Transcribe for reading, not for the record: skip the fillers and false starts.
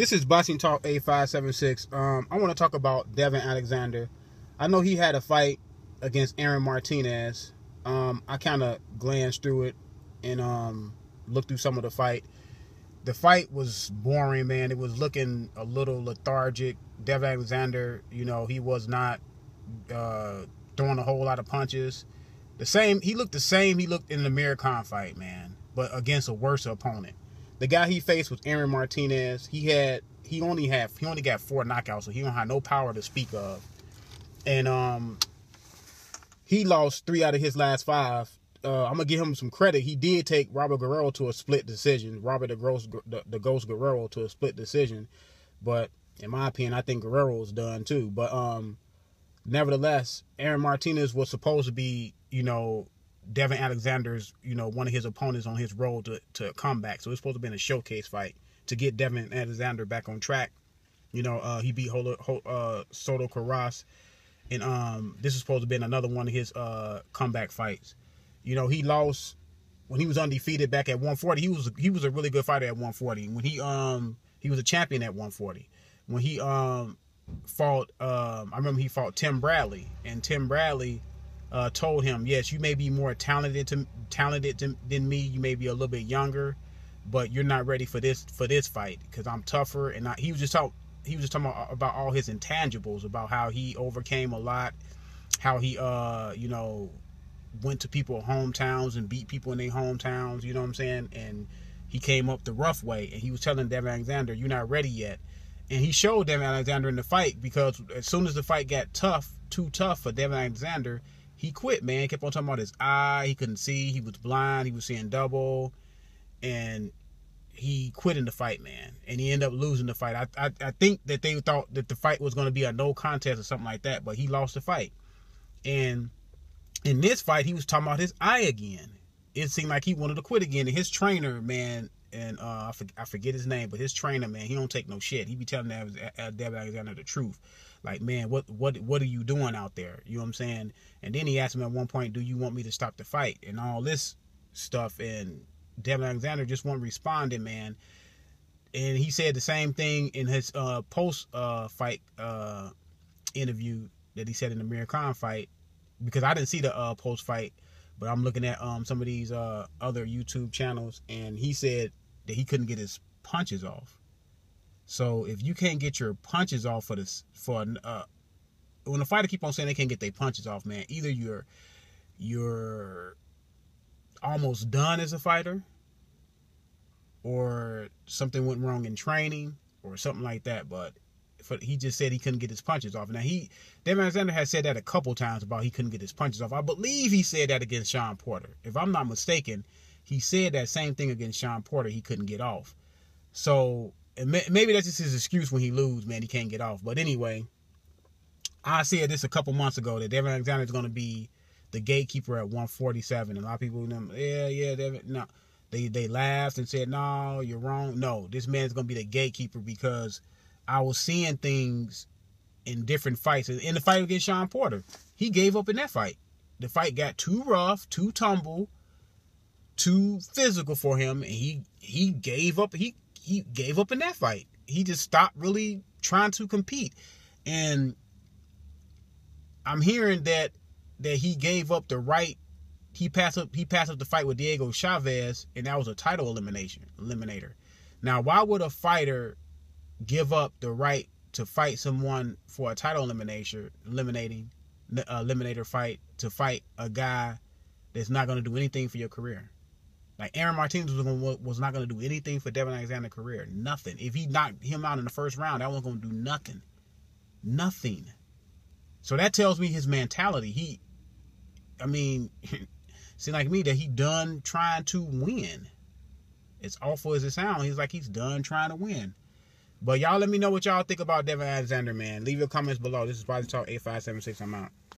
This is Boxing Talk 8576. I want to talk about Devon Alexander. I know he had a fight against Aaron Martinez. I kind of glanced through it and looked through some of the fight. The fight was boring, man. It was looking a little lethargic. Devon Alexander, he was not throwing a whole lot of punches. He looked the same he looked in the Amir Khan fight, man, but against a worse opponent. The guy he faced was Aaron Martinez. He only got 4 knockouts, so he don't have no power to speak of. And he lost 3 out of his last 5. I'm gonna give him some credit. He did take Robert Guerrero to a split decision. Robert the Ghost Guerrero to a split decision. But in my opinion, I think Guerrero's done too. But nevertheless, Aaron Martinez was supposed to be, Devon Alexander's, one of his opponents on his road to comeback. So it's supposed to have been a showcase fight to get Devon Alexander back on track. He beat Soto Carras, and this is supposed to have been another one of his comeback fights. He lost when he was undefeated back at 140. He was a really good fighter at 140. When he was a champion at 140. When he fought, I remember he fought Tim Bradley, and Tim Bradley told him, yes, you may be more talented than me. You may be a little bit younger, but you're not ready for this fight because I'm tougher. And he was just talking about all his intangibles, about how he overcame a lot, how he went to people's hometowns and beat people in their hometowns. You know what I'm saying? And he came up the rough way, and he was telling Devon Alexander, you're not ready yet. And he showed Devon Alexander in the fight, because as soon as the fight got too tough for Devon Alexander, he quit, man. He kept on talking about his eye. He couldn't see. He was blind. He was seeing double. And he quit in the fight, man. And he ended up losing the fight. I think that they thought that the fight was going to be a no contest or something like that, but he lost the fight. And in this fight, he was talking about his eye again. It seemed like he wanted to quit again. And his trainer, man, and I forget his name, but his trainer, man, he don't take no shit. He be telling Devon Alexander the truth. Like, man, what are you doing out there? You know what I'm saying? And then he asked him at one point, do you want me to stop the fight? And all this stuff. And Devon Alexander just wasn't responding, man. And he said the same thing in his post-fight interview that he said in the Amir Khan fight. Because I didn't see the post-fight, but I'm looking at some of these other YouTube channels, and he said that he couldn't get his punches off. So if you can't get your punches off when the fighter keep on saying they can't get their punches off, man, either you're almost done as a fighter, or something went wrong in training, or something like that. But he just said he couldn't get his punches off. Now Devon Alexander has said that a couple times about he couldn't get his punches off. I believe he said that against Sean Porter. If I'm not mistaken, he said that same thing against Sean Porter. He couldn't get off. So maybe that's just his excuse when he loses, man. He can't get off. But anyway, I said this a couple months ago that Devon Alexander is going to be the gatekeeper at 147. And a lot of people, Devon, no. They laughed and said, no, you're wrong. No, this man is going to be the gatekeeper, because I was seeing things in different fights. In the fight against Sean Porter, he gave up in that fight. The fight got too rough, too tumble, too physical for him, and he gave up. He gave up in that fight. He just stopped really trying to compete. And I'm hearing that he gave up the right. He passed up the fight with Diego Chavez, and that was a title eliminator. Now, why would a fighter give up the right to fight someone for a title eliminator fight, to fight a guy that's not going to do anything for your career? Like, Aaron Martinez was not going to do anything for Devon Alexander's career. Nothing. If he knocked him out in the first round, that wasn't going to do nothing. Nothing. So that tells me his mentality. Seems like me that he done trying to win. As awful as it sounds, he's done trying to win. But y'all let me know what y'all think about Devon Alexander, man. Leave your comments below. This is Boxing Talk 8576. I'm out.